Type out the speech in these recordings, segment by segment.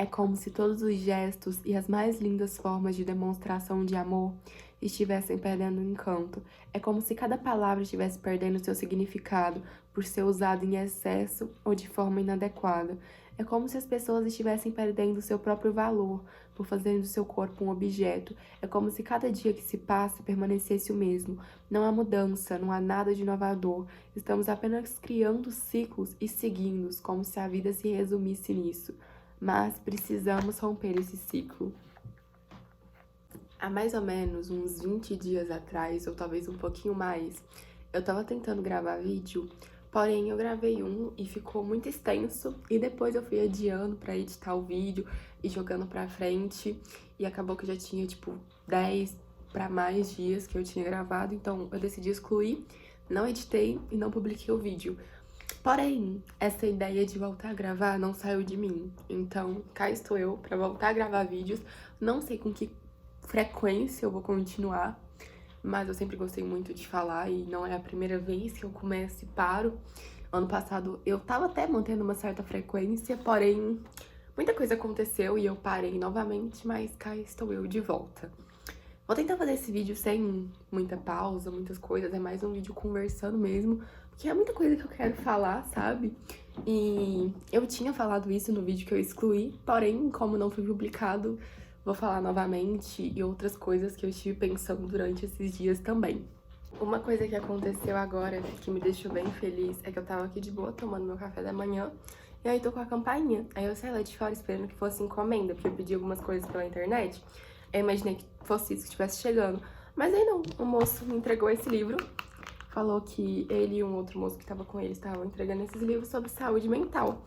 É como se todos os gestos e as mais lindas formas de demonstração de amor estivessem perdendo o encanto. É como se cada palavra estivesse perdendo seu significado por ser usada em excesso ou de forma inadequada. É como se as pessoas estivessem perdendo seu próprio valor por fazerem do seu corpo um objeto. É como se cada dia que se passa permanecesse o mesmo. Não há mudança, não há nada de inovador. Estamos apenas criando ciclos e seguindo-os, como se a vida se resumisse nisso. Mas precisamos romper esse ciclo. Há mais ou menos uns 20 dias atrás, ou talvez um pouquinho mais, eu tava tentando gravar vídeo, porém eu gravei um e ficou muito extenso, e depois eu fui adiando pra editar o vídeo e jogando pra frente, e acabou que eu já tinha, tipo, 10 pra mais dias que eu tinha gravado, então eu decidi excluir, não editei e não publiquei o vídeo. Porém, essa ideia de voltar a gravar não saiu de mim. Então, cá estou eu pra voltar a gravar vídeos. Não sei com que frequência eu vou continuar, mas eu sempre gostei muito de falar e não é a primeira vez que eu começo e paro. Ano passado eu tava até mantendo uma certa frequência, porém, muita coisa aconteceu e eu parei novamente, mas cá estou eu de volta. Vou tentar fazer esse vídeo sem muita pausa, muitas coisas, é mais um vídeo conversando mesmo, porque é muita coisa que eu quero falar, sabe? E eu tinha falado isso no vídeo que eu excluí, porém, como não foi publicado, vou falar novamente e outras coisas que eu estive pensando durante esses dias também. Uma coisa que aconteceu agora, que me deixou bem feliz, é que eu tava aqui de boa tomando meu café da manhã, e aí tô com a campainha. Aí eu saí lá de fora esperando que fosse encomenda, porque eu pedi algumas coisas pela internet. Eu imaginei que fosse isso que estivesse chegando. Mas aí não, o moço me entregou esse livro. Falou que ele e um outro moço que tava com ele estavam entregando esses livros sobre saúde mental.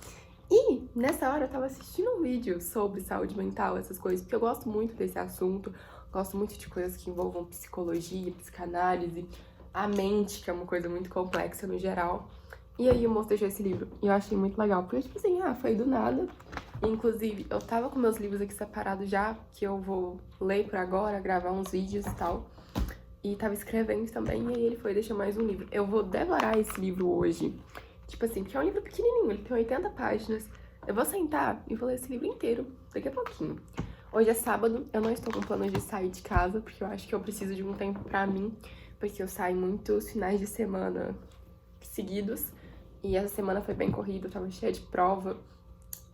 E nessa hora eu tava assistindo um vídeo sobre saúde mental, essas coisas, porque eu gosto muito desse assunto, gosto muito de coisas que envolvam psicologia, psicanálise, a mente, que é uma coisa muito complexa no geral. E aí o moço deixou esse livro e eu achei muito legal, porque tipo assim, foi do nada. Inclusive, eu tava com meus livros aqui separados já, que eu vou ler por agora, gravar uns vídeos e tal. E tava escrevendo também, e aí ele foi deixar mais um livro. Eu vou devorar esse livro hoje. Tipo assim, porque é um livro pequenininho, ele tem 80 páginas. Eu vou sentar e vou ler esse livro inteiro, daqui a pouquinho. Hoje é sábado, eu não estou com planos de sair de casa, porque eu acho que eu preciso de um tempo pra mim, porque eu saio muitos finais de semana seguidos, e essa semana foi bem corrida, eu tava cheia de prova,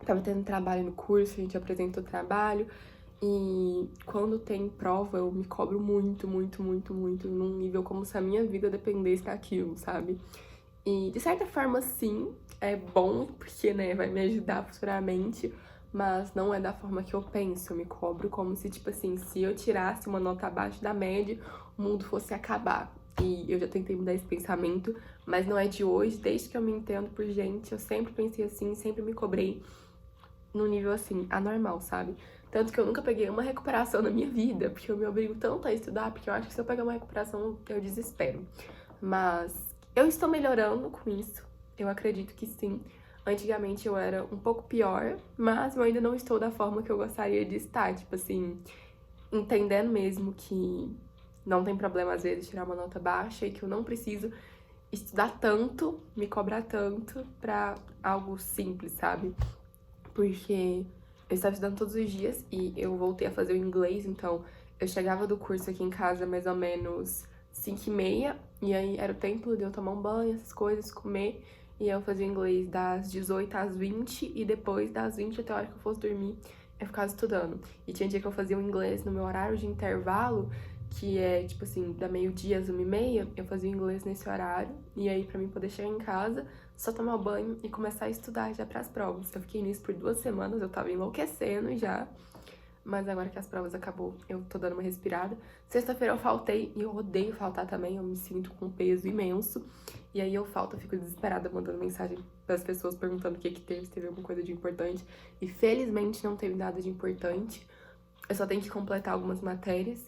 tava tendo trabalho no curso, a gente apresentou trabalho, e quando tem prova eu me cobro muito, muito, muito, muito, num nível como se a minha vida dependesse daquilo, sabe? E de certa forma, sim, é bom, porque, né, vai me ajudar futuramente, mas não é da forma que eu penso. Eu me cobro como se, tipo assim, se eu tirasse uma nota abaixo da média, o mundo fosse acabar. E eu já tentei mudar esse pensamento, mas não é de hoje. Desde que eu me entendo por gente, eu sempre pensei assim, sempre me cobrei num nível assim, anormal, sabe? Tanto que eu nunca peguei uma recuperação na minha vida, porque eu me obrigo tanto a estudar, porque eu acho que se eu pegar uma recuperação, eu desespero. Mas eu estou melhorando com isso, eu acredito que sim. Antigamente eu era um pouco pior, mas eu ainda não estou da forma que eu gostaria de estar, tipo assim, entendendo mesmo que não tem problema às vezes tirar uma nota baixa e que eu não preciso estudar tanto, me cobrar tanto pra algo simples, sabe? Porque eu estava estudando todos os dias e eu voltei a fazer o inglês, então eu chegava do curso aqui em casa mais ou menos 5h30, e aí era o tempo de eu tomar um banho, essas coisas, comer, e eu fazia inglês das 18 às 20, e depois das 20 até a hora que eu fosse dormir, eu ficava estudando. E tinha dia que eu fazia o inglês no meu horário de intervalo, que é, tipo assim, da meio-dia às 1h30, eu fazia o inglês nesse horário, e aí pra mim poder chegar em casa, só tomar banho e começar a estudar já pras provas. Eu fiquei nisso por 2 semanas, eu tava enlouquecendo já, mas agora que as provas acabou, eu tô dando uma respirada. Sexta-feira eu faltei, e eu odeio faltar também, eu me sinto com um peso imenso, e aí eu falto, eu fico desesperada mandando mensagem pras pessoas perguntando o que teve, se teve alguma coisa de importante, e felizmente não teve nada de importante. Eu só tenho que completar algumas matérias,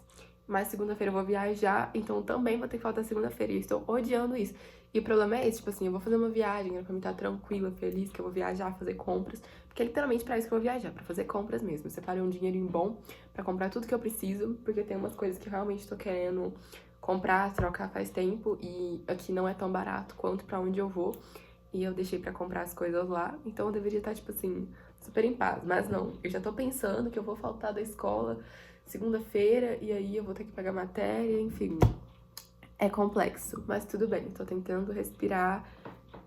mas segunda-feira eu vou viajar, então também vou ter que faltar segunda-feira, e eu estou odiando isso. E o problema é esse, tipo assim, eu vou fazer uma viagem, era pra mim estar tranquila, feliz, que eu vou viajar, fazer compras, porque é literalmente pra isso que eu vou viajar, pra fazer compras mesmo. Eu separei um dinheirinho bom pra comprar tudo que eu preciso, porque tem umas coisas que eu realmente tô querendo comprar, trocar faz tempo, e aqui não é tão barato quanto pra onde eu vou, e eu deixei pra comprar as coisas lá, então eu deveria estar, tipo assim, super em paz. Mas não, eu já tô pensando que eu vou faltar da escola segunda-feira e aí eu vou ter que pegar matéria, enfim. É complexo, mas tudo bem. Tô tentando respirar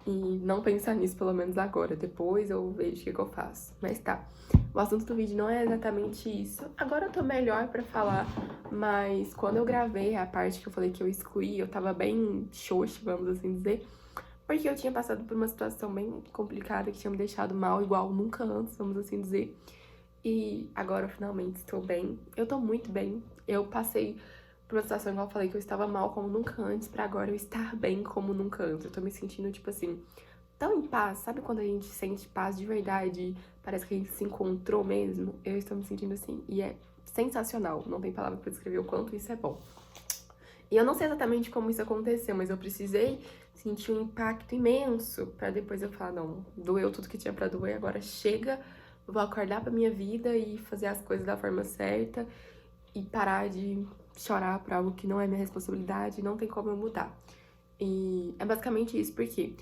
e não pensar nisso, pelo menos agora. Depois eu vejo o que eu faço. Mas tá. O assunto do vídeo não é exatamente isso. Agora eu tô melhor pra falar, mas quando eu gravei a parte que eu falei que eu excluí, eu tava bem xoxa, vamos assim dizer, porque eu tinha passado por uma situação bem complicada que tinha me deixado mal, igual nunca antes, vamos assim dizer. E agora eu finalmente estou bem. Eu tô muito bem. Eu passei por uma situação, igual eu falei, que eu estava mal como nunca antes, pra agora eu estar bem como nunca antes. Eu tô me sentindo, tipo assim, tão em paz. Sabe quando a gente sente paz de verdade? Parece que a gente se encontrou mesmo? Eu estou me sentindo assim. E é sensacional. Não tem palavra pra descrever o quanto isso é bom. E eu não sei exatamente como isso aconteceu, mas eu precisei sentir um impacto imenso pra depois eu falar, não, doeu tudo que tinha pra doer, agora chega, vou acordar pra minha vida e fazer as coisas da forma certa e parar de chorar por algo que não é minha responsabilidade, não tem como eu mudar. E é basicamente isso, porque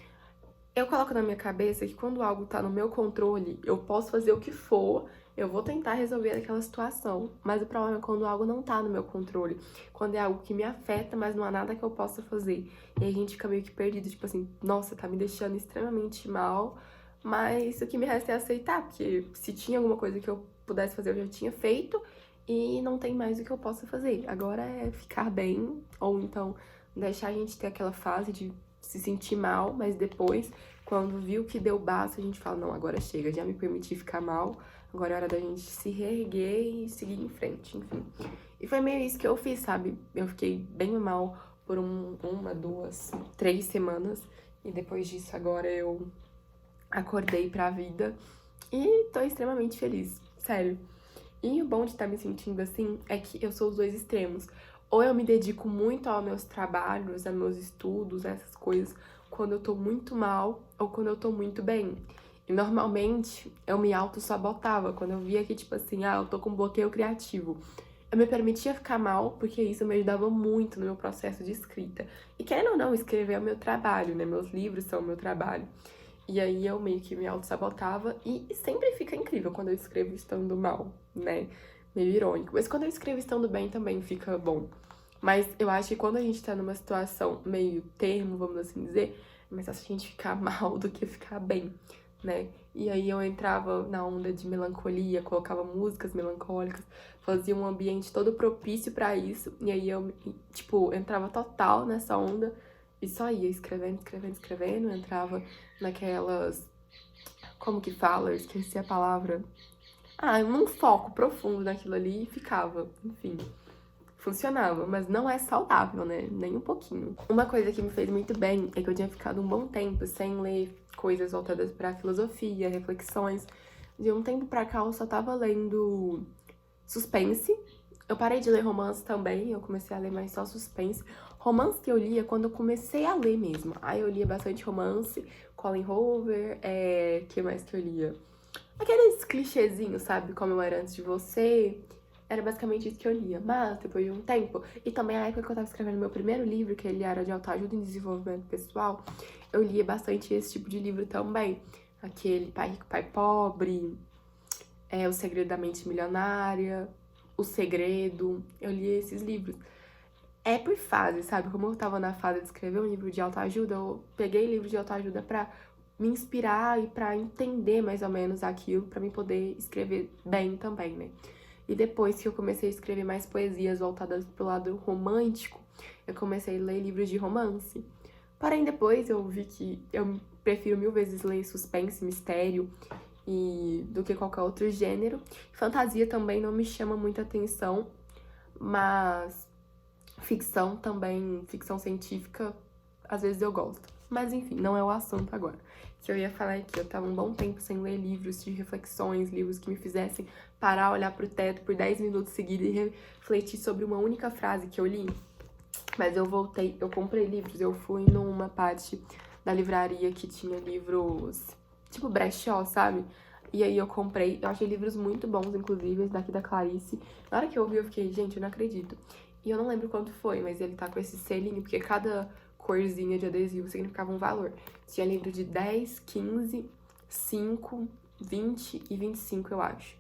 eu coloco na minha cabeça que quando algo tá no meu controle, eu posso fazer o que for, eu vou tentar resolver aquela situação. Mas o problema é quando algo não tá no meu controle. Quando é algo que me afeta, mas não há nada que eu possa fazer. E a gente fica meio que perdido, tipo assim, nossa, tá me deixando extremamente mal. Mas o que me resta é aceitar, porque se tinha alguma coisa que eu pudesse fazer, eu já tinha feito. E não tem mais o que eu possa fazer. Agora é ficar bem, ou então deixar a gente ter aquela fase de se sentir mal, mas depois, quando viu que deu basta, a gente fala, não, agora chega, já me permiti ficar mal, agora é hora da gente se reerguer e seguir em frente, enfim. E foi meio isso que eu fiz, sabe? Eu fiquei bem mal por uma, 2, 3 semanas, e depois disso agora eu acordei pra vida e tô extremamente feliz, sério. E o bom de estar me sentindo assim é que eu sou os dois extremos. Ou eu me dedico muito aos meus trabalhos, aos meus estudos, a essas coisas, quando eu tô muito mal ou quando eu tô muito bem. E normalmente eu me auto-sabotava quando eu via que, tipo assim, eu tô com bloqueio criativo. Eu me permitia ficar mal porque isso me ajudava muito no meu processo de escrita. E querendo ou não, escrever é o meu trabalho, né? Meus livros são o meu trabalho. E aí eu meio que me auto-sabotava e sempre fica incrível quando eu escrevo estando mal, né? Meio irônico. Mas quando eu escrevo estando bem também fica bom. Mas eu acho que quando a gente tá numa situação meio termo, vamos assim dizer, é mais fácil a gente ficar mal do que ficar bem, né? E aí eu entrava na onda de melancolia, colocava músicas melancólicas, fazia um ambiente todo propício pra isso. E aí eu, tipo, entrava total nessa onda e só ia escrevendo, escrevendo, escrevendo, entrava naquelas... Como que fala? Eu esqueci a palavra. Num foco profundo naquilo ali e ficava, enfim. Funcionava, mas não é saudável, né? Nem um pouquinho. Uma coisa que me fez muito bem é que eu tinha ficado um bom tempo sem ler coisas voltadas pra filosofia, reflexões. De um tempo pra cá eu só tava lendo suspense. Eu parei de ler romance também, eu comecei a ler mais só suspense. Romance que eu lia quando eu comecei a ler mesmo. Aí eu lia bastante romance, Colin Hoover, que mais que eu lia? Aqueles clichêzinhos, sabe? Como eu era antes de você. Era basicamente isso que eu lia. Mas, depois de um tempo, e também a época que eu tava escrevendo meu primeiro livro, que ele era de autoajuda e desenvolvimento pessoal, eu lia bastante esse tipo de livro também. Aquele Pai Rico, Pai Pobre, O Segredo da Mente Milionária, O Segredo. Eu li esses livros. É por fase, sabe? Como eu tava na fase de escrever um livro de autoajuda, eu peguei livro de autoajuda pra me inspirar e pra entender mais ou menos aquilo, pra mim poder escrever bem também, né? E depois que eu comecei a escrever mais poesias voltadas pro lado romântico, eu comecei a ler livros de romance. Porém, depois eu vi que eu prefiro 1000 vezes ler suspense, mistério do que qualquer outro gênero. Fantasia também não me chama muita atenção, mas ficção também, ficção científica, às vezes eu gosto. Mas enfim, não é o assunto agora. Que eu ia falar que eu tava um bom tempo sem ler livros de reflexões, livros que me fizessem parar, olhar pro teto por 10 minutos seguidos e refletir sobre uma única frase que eu li. Mas eu voltei, eu comprei livros, eu fui numa parte da livraria que tinha livros tipo brechó, sabe? E aí eu comprei, eu achei livros muito bons, inclusive, esse daqui da Clarice. Na hora que eu vi, eu fiquei, gente, eu não acredito. E eu não lembro quanto foi, mas ele tá com esse selinho, porque cada corzinha de adesivo significava um valor. Tinha livro de 10, 15, 5 20 e 25, eu acho.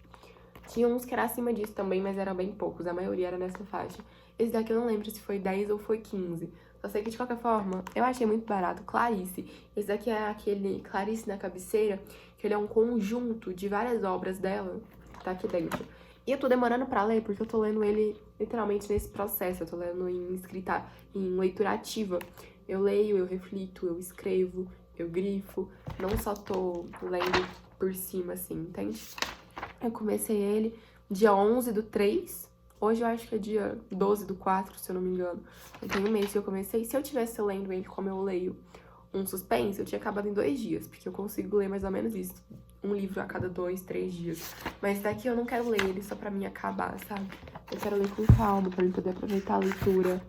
Tinha uns que era acima disso também, mas eram bem poucos. A maioria era nessa faixa. Esse daqui eu não lembro se foi 10 ou foi 15. Só sei que, de qualquer forma, eu achei muito barato. Clarice. Esse daqui é aquele Clarice na cabeceira, que ele é um conjunto de várias obras dela. Tá aqui dentro. E eu tô demorando pra ler, porque eu tô lendo ele literalmente nesse processo. Eu tô lendo em leitura ativa. Eu leio, eu reflito, eu escrevo, eu grifo. Não só tô lendo por cima, assim, entende? Eu comecei ele dia 11/3. Hoje eu acho que é dia 12/4, se eu não me engano. Eu tenho um mês que eu comecei. Se eu tivesse lendo ele como eu leio um suspense, eu tinha acabado em 2 dias. Porque eu consigo ler mais ou menos isso. Um livro a cada 2, 3 dias. Mas daqui eu não quero ler ele só pra mim acabar, sabe? Eu quero ler com calma, pra eu poder aproveitar a leitura,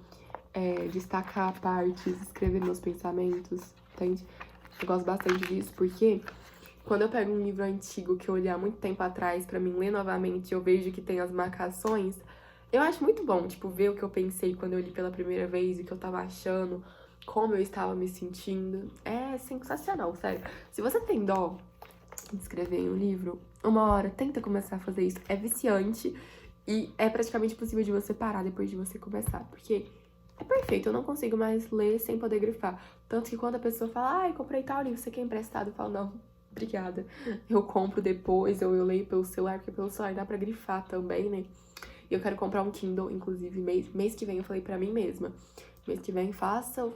destacar partes, escrever meus pensamentos, entende? Eu gosto bastante disso, porque quando eu pego um livro antigo que eu li há muito tempo atrás pra mim ler novamente, eu vejo que tem as marcações, eu acho muito bom, tipo, ver o que eu pensei quando eu li pela primeira vez, o que eu tava achando, como eu estava me sentindo. É sensacional, sério. Se você tem dó de escrever em um livro, uma hora, tenta começar a fazer isso. É viciante e é praticamente impossível de você parar depois de você começar, porque é perfeito, eu não consigo mais ler sem poder grifar. Tanto que quando a pessoa fala, ai, comprei tal livro, você quer emprestado? Eu falo, não, obrigada. Eu compro depois, ou eu leio pelo celular, porque pelo celular dá pra grifar também, né? E eu quero comprar um Kindle, inclusive, mês que vem eu falei pra mim mesma. Mês que vem, faça,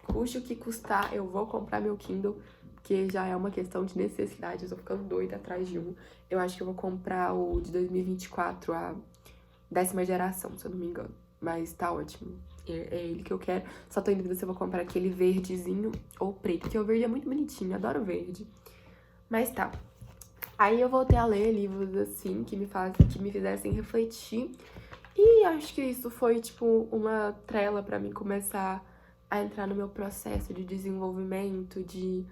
custe o que custar, eu vou comprar meu Kindle, porque já é uma questão de necessidade, eu tô ficando doida atrás de um. Eu acho que eu vou comprar o de 2024, a 10ª geração, se eu não me engano. Mas tá ótimo. É ele que eu quero. Só tô em dúvida se eu vou comprar aquele verdezinho ou preto, porque o verde é muito bonitinho, adoro verde. Mas tá. Aí eu voltei a ler livros assim, que me fizessem refletir. E acho que isso foi, tipo, uma trela pra mim começar a entrar no meu processo de desenvolvimento, de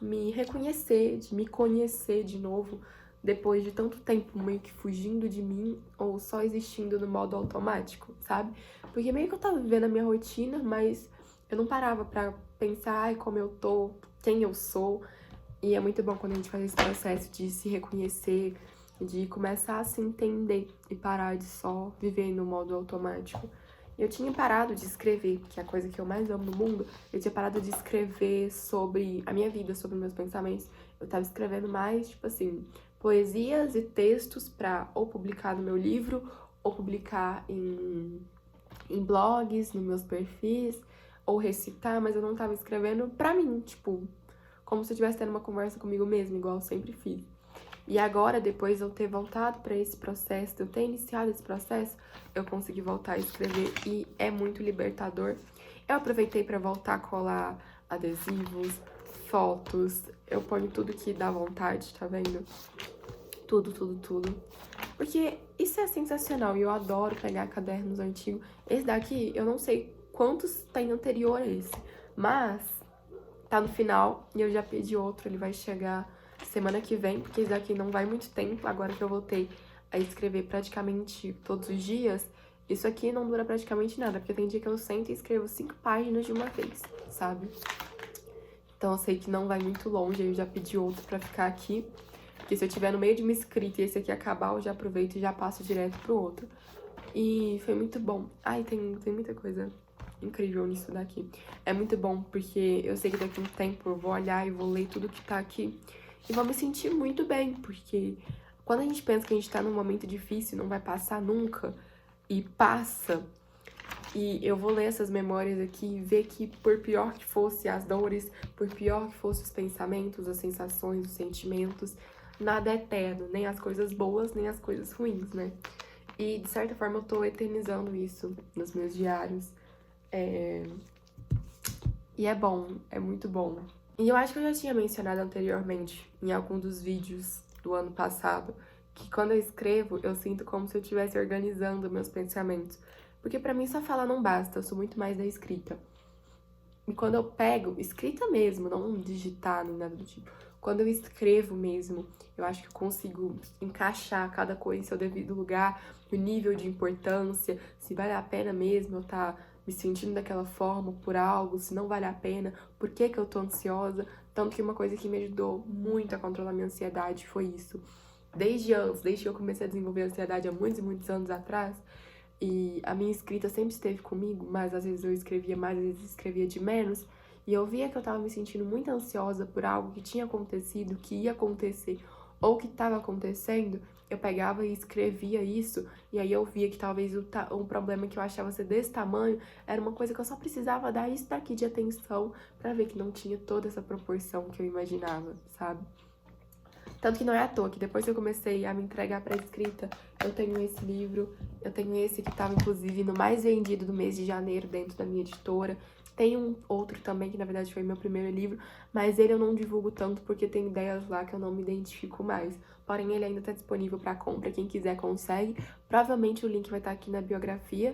me reconhecer, de me conhecer de novo, depois de tanto tempo meio que fugindo de mim ou só existindo no modo automático, sabe? Porque meio que eu tava vivendo a minha rotina, mas eu não parava pra pensar, ai, como eu tô, quem eu sou. E é muito bom quando a gente faz esse processo de se reconhecer, de começar a se entender e parar de só viver no modo automático. Eu tinha parado de escrever, que é a coisa que eu mais amo no mundo. Eu tinha parado de escrever sobre a minha vida, sobre meus pensamentos. Eu tava escrevendo mais, tipo assim, poesias e textos pra ou publicar no meu livro, ou publicar em blogs, nos meus perfis, ou recitar, mas eu não tava escrevendo pra mim, tipo, como se eu estivesse tendo uma conversa comigo mesma, igual eu sempre fiz. E agora, depois de eu ter voltado para esse processo, de eu ter iniciado esse processo, eu consegui voltar a escrever e é muito libertador. Eu aproveitei para voltar a colar adesivos, fotos, eu ponho tudo que dá vontade, tá vendo? Tudo, tudo, tudo. Porque isso é sensacional e eu adoro pegar cadernos antigos. Esse daqui, eu não sei quantos tem anterior a esse, mas tá no final e eu já pedi outro, ele vai chegar semana que vem, porque esse daqui não vai muito tempo, agora que eu voltei a escrever praticamente todos os dias, isso aqui não dura praticamente nada, porque tem dia que eu sento e escrevo 5 páginas de uma vez, sabe? Então eu sei que não vai muito longe, aí eu já pedi outro pra ficar aqui, porque se eu tiver no meio de uma escrita e esse aqui acabar, eu já aproveito e já passo direto pro outro. E foi muito bom. Ai, tem muita coisa incrível nisso daqui. É muito bom, porque eu sei que daqui a um tempo eu vou olhar e vou ler tudo que tá aqui e vou me sentir muito bem, porque quando a gente pensa que a gente tá num momento difícil, não vai passar nunca, e passa, e eu vou ler essas memórias aqui e ver que por pior que fosse as dores, por pior que fossem os pensamentos, as sensações, os sentimentos, nada é eterno, nem as coisas boas, nem as coisas ruins, né? E, de certa forma, eu tô eternizando isso nos meus diários. E é bom, é muito bom. E eu acho que eu já tinha mencionado anteriormente, em algum dos vídeos do ano passado, que quando eu escrevo, eu sinto como se eu estivesse organizando meus pensamentos. Porque pra mim só falar não basta, eu sou muito mais da escrita. E quando eu pego, escrita mesmo, não digitar nem nada do tipo. Quando eu escrevo mesmo, eu acho que eu consigo encaixar cada coisa em seu devido lugar, o nível de importância, se vale a pena mesmo eu estar me sentindo daquela forma por algo, se não vale a pena, por que que eu tô ansiosa. Tanto que uma coisa que me ajudou muito a controlar minha ansiedade foi isso. Desde que eu comecei a desenvolver ansiedade há muitos e muitos anos atrás, e a minha escrita sempre esteve comigo, mas às vezes eu escrevia mais, às vezes escrevia de menos, e eu via que eu tava me sentindo muito ansiosa por algo que tinha acontecido, que ia acontecer, ou que estava acontecendo, eu pegava e escrevia isso, e aí eu via que talvez um problema que eu achava ser desse tamanho era uma coisa que eu só precisava dar isso daqui de atenção pra ver que não tinha toda essa proporção que eu imaginava, sabe? Tanto que não é à toa que depois que eu comecei a me entregar pra escrita, eu tenho esse livro, eu tenho esse que tava, inclusive, no mais vendido do mês de janeiro dentro da minha editora. Tem um outro também, que na verdade foi meu primeiro livro, mas ele eu não divulgo tanto porque tem ideias lá que eu não me identifico mais. Porém, ele ainda tá disponível pra compra, quem quiser consegue. Provavelmente o link vai estar aqui na biografia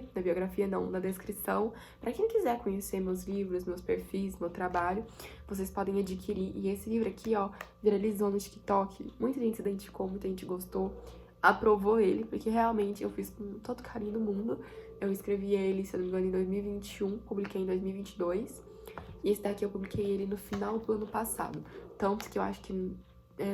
não, na descrição. Pra quem quiser conhecer meus livros, meus perfis, meu trabalho, vocês podem adquirir. E esse livro aqui, ó, viralizou no TikTok. Muita gente se identificou, muita gente gostou, aprovou ele, porque realmente eu fiz com todo carinho do mundo. Eu escrevi ele, se eu não me engano, em 2021, publiquei em 2022. E esse daqui eu publiquei ele no final do ano passado. Tanto que eu acho que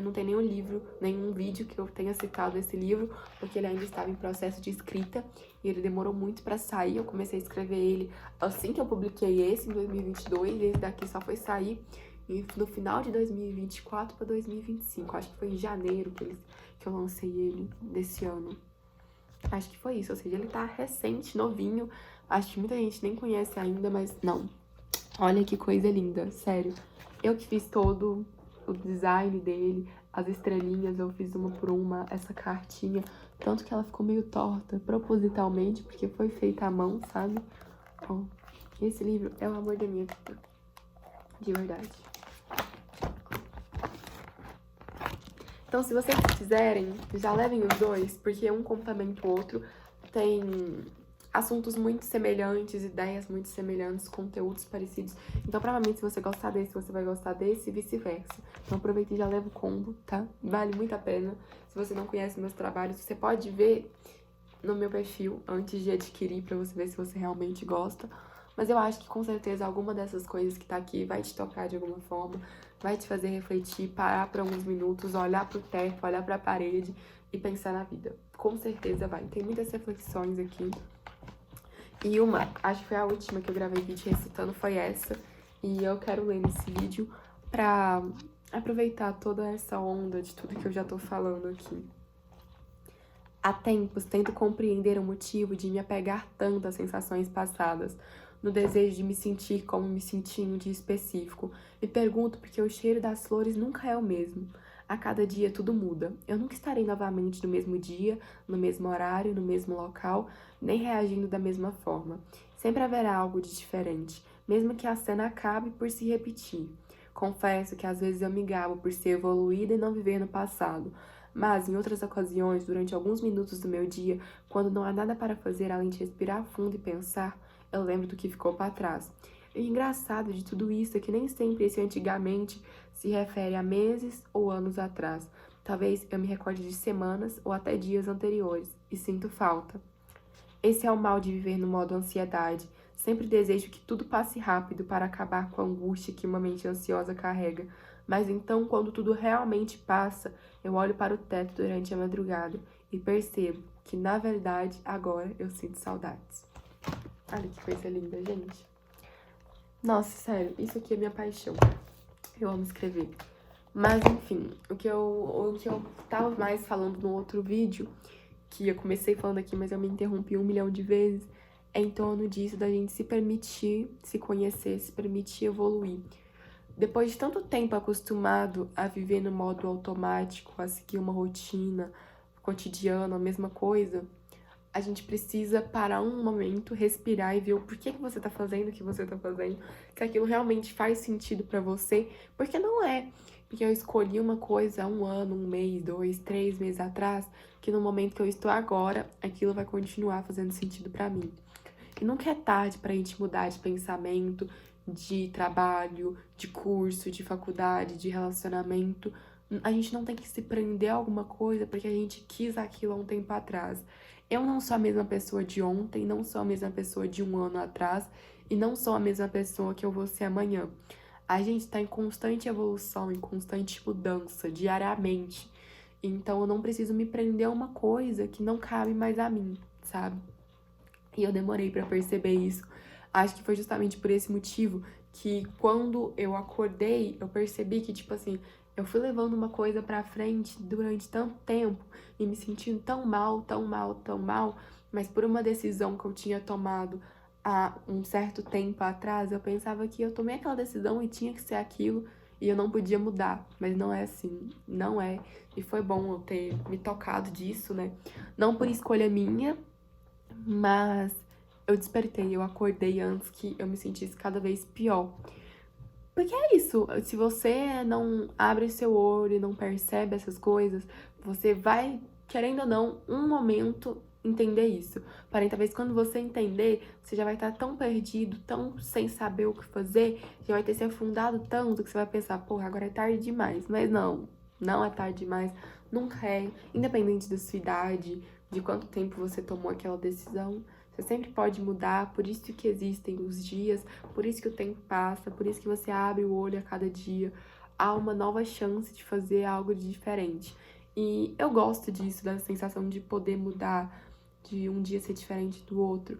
não tem nenhum livro, nenhum vídeo que eu tenha citado esse livro, porque ele ainda estava em processo de escrita e ele demorou muito pra sair. Eu comecei a escrever ele assim que eu publiquei esse, em 2022, e esse daqui só foi sair no final de 2024 para 2025. Acho que foi em janeiro que eu lancei ele desse ano. Acho que foi isso, ou seja, ele tá recente, novinho. Acho que muita gente nem conhece ainda, mas não. Olha que coisa linda, sério. Eu que fiz todo o design dele, as estrelinhas, eu fiz uma por uma, essa cartinha. Tanto que ela ficou meio torta, propositalmente, porque foi feita à mão, sabe? Ó, esse livro é o amor da minha vida. De verdade. Então, se vocês quiserem, já levem os dois, porque um complementa o outro. Tem assuntos muito semelhantes, ideias muito semelhantes, conteúdos parecidos. Então, provavelmente, se você gostar desse, você vai gostar desse e vice-versa. Então, aproveita e já leva o combo, tá? Vale muito a pena. Se você não conhece meus trabalhos, você pode ver no meu perfil antes de adquirir, pra você ver se você realmente gosta. Mas eu acho que, com certeza, alguma dessas coisas que tá aqui vai te tocar de alguma forma, vai te fazer refletir, parar por alguns minutos, olhar pro teto, olhar pra parede e pensar na vida. Com certeza vai. Tem muitas reflexões aqui. E acho que foi a última que eu gravei vídeo recitando, foi essa. E eu quero ler nesse vídeo pra aproveitar toda essa onda de tudo que eu já tô falando aqui. Há tempos tento compreender o motivo de me apegar tanto às sensações passadas, no desejo de me sentir como me senti em um dia específico. Me pergunto porque o cheiro das flores nunca é o mesmo. A cada dia tudo muda. Eu nunca estarei novamente no mesmo dia, no mesmo horário, no mesmo local, nem reagindo da mesma forma. Sempre haverá algo de diferente, mesmo que a cena acabe por se repetir. Confesso que às vezes eu me gabo por ser evoluída e não viver no passado. Mas, em outras ocasiões, durante alguns minutos do meu dia, quando não há nada para fazer além de respirar fundo e pensar, eu lembro do que ficou para trás. E o engraçado de tudo isso é que nem sempre esse antigamente se refere a meses ou anos atrás. Talvez eu me recorde de semanas ou até dias anteriores, e sinto falta. Esse é o mal de viver no modo ansiedade. Sempre desejo que tudo passe rápido para acabar com a angústia que uma mente ansiosa carrega. Mas então, quando tudo realmente passa, eu olho para o teto durante a madrugada e percebo que, na verdade, agora eu sinto saudades. Olha que coisa linda, gente. Nossa, sério, isso aqui é minha paixão. Eu amo escrever. Mas, enfim, o que eu tava mais falando no outro vídeo, que eu comecei falando aqui, mas eu me interrompi 1 milhão de vezes, é em torno disso, da gente se permitir se conhecer, se permitir evoluir. Depois de tanto tempo acostumado a viver no modo automático, a seguir uma rotina cotidiana, a mesma coisa, a gente precisa parar um momento, respirar e ver o porquê que você tá fazendo o que você tá fazendo, se aquilo realmente faz sentido pra você, porque não é. Porque eu escolhi uma coisa há 1 ano, 1 mês, 2, 3 meses atrás, que no momento que eu estou agora, aquilo vai continuar fazendo sentido pra mim. E nunca é tarde pra gente mudar de pensamento, de trabalho, de curso, de faculdade, de relacionamento. A gente não tem que se prender a alguma coisa porque a gente quis aquilo há um tempo atrás. Eu não sou a mesma pessoa de ontem, não sou a mesma pessoa de 1 ano atrás e não sou a mesma pessoa que eu vou ser amanhã. A gente tá em constante evolução, em constante mudança, diariamente. Então eu não preciso me prender a uma coisa que não cabe mais a mim, sabe? E eu demorei pra perceber isso. Acho que foi justamente por esse motivo que quando eu acordei, eu percebi que, tipo assim, eu fui levando uma coisa pra frente durante tanto tempo e me sentindo tão mal, tão mal, tão mal, mas por uma decisão que eu tinha tomado há um certo tempo atrás, eu pensava que eu tomei aquela decisão e tinha que ser aquilo e eu não podia mudar, mas não é assim, não é. E foi bom eu ter me tocado disso, né? Não por escolha minha, mas eu despertei, eu acordei antes que eu me sentisse cada vez pior. Porque é isso, se você não abre seu olho e não percebe essas coisas, você vai, querendo ou não, um momento entender isso. Porém, talvez quando você entender, você já vai estar tão perdido, tão sem saber o que fazer, já vai ter se afundado tanto que você vai pensar, porra, agora é tarde demais. Mas não, não é tarde demais, nunca é, independente da sua idade, de quanto tempo você tomou aquela decisão. Você sempre pode mudar, por isso que existem os dias, por isso que o tempo passa, por isso que você abre o olho a cada dia. Há uma nova chance de fazer algo de diferente. E eu gosto disso, da sensação de poder mudar, de um dia ser diferente do outro.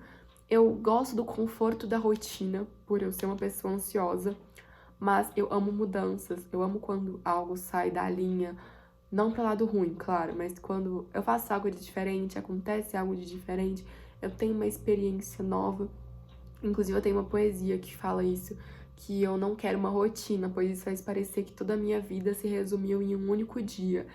Eu gosto do conforto da rotina, por eu ser uma pessoa ansiosa, mas eu amo mudanças. Eu amo quando algo sai da linha, não pelo lado ruim, claro, mas quando eu faço algo de diferente, acontece algo de diferente, eu tenho uma experiência nova. Inclusive, eu tenho uma poesia que fala isso, que eu não quero uma rotina, pois isso faz parecer que toda a minha vida se resumiu em um único dia.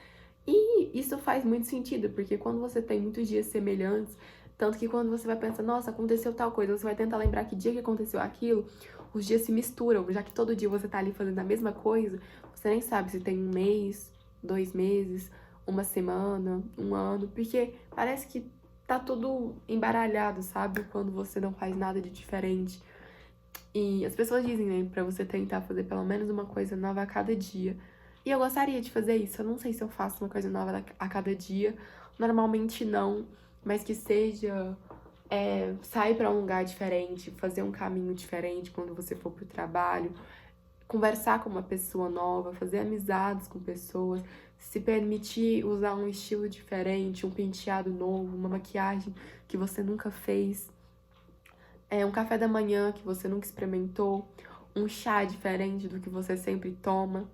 E isso faz muito sentido, porque quando você tem muitos dias semelhantes, tanto que quando você vai pensar, nossa, aconteceu tal coisa, você vai tentar lembrar que dia que aconteceu aquilo, os dias se misturam, já que todo dia você tá ali fazendo a mesma coisa, você nem sabe se tem um mês, 2 meses, uma semana, um ano, porque parece que tá tudo embaralhado, sabe? Quando você não faz nada de diferente. E as pessoas dizem, né, pra você tentar fazer pelo menos uma coisa nova a cada dia. E eu gostaria de fazer isso. Eu não sei se eu faço uma coisa nova a cada dia. Normalmente não, mas que seja sair pra um lugar diferente, fazer um caminho diferente quando você for pro trabalho, conversar com uma pessoa nova, fazer amizades com pessoas, se permitir usar um estilo diferente, um penteado novo, uma maquiagem que você nunca fez, um café da manhã que você nunca experimentou, um chá diferente do que você sempre toma.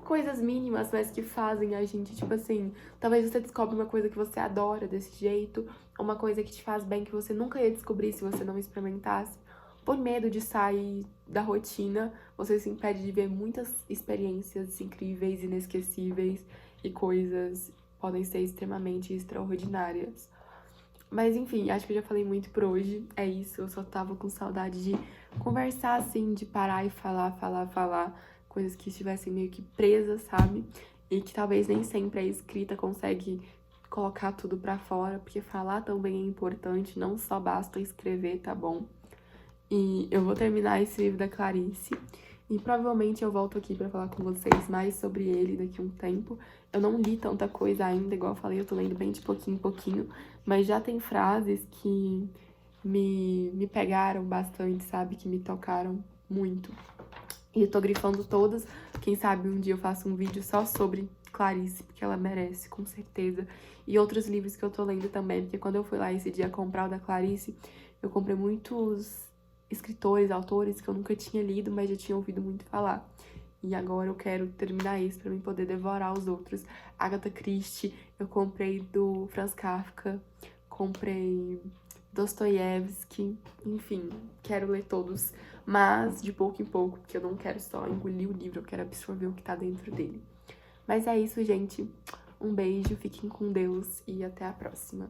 Coisas mínimas, mas que fazem a gente, tipo assim, talvez você descobre uma coisa que você adora desse jeito, uma coisa que te faz bem que você nunca ia descobrir se você não experimentasse. Por medo de sair da rotina, você se impede de ver muitas experiências incríveis, inesquecíveis e coisas que podem ser extremamente extraordinárias. Mas enfim, acho que eu já falei muito por hoje. É isso, eu só tava com saudade de conversar assim, de parar e falar, coisas que estivessem meio que presas, sabe? E que talvez nem sempre a escrita consegue colocar tudo pra fora, porque falar também é importante, não só basta escrever, tá bom? E eu vou terminar esse livro da Clarice e provavelmente eu volto aqui pra falar com vocês mais sobre ele daqui a um tempo. Eu não li tanta coisa ainda, igual eu falei, eu tô lendo bem de pouquinho em pouquinho, mas já tem frases que me pegaram bastante, sabe? Que me tocaram muito. E eu tô grifando todas. Quem sabe um dia eu faço um vídeo só sobre Clarice, porque ela merece, com certeza. E outros livros que eu tô lendo também, porque quando eu fui lá esse dia comprar o da Clarice, eu comprei muitos escritores, autores que eu nunca tinha lido, mas já tinha ouvido muito falar. E agora eu quero terminar isso pra mim poder devorar os outros. Agatha Christie, eu comprei do Franz Kafka, comprei Dostoiévski, enfim, quero ler todos, mas de pouco em pouco, porque eu não quero só engolir o livro, eu quero absorver o que tá dentro dele. Mas é isso, gente. Um beijo, fiquem com Deus e até a próxima.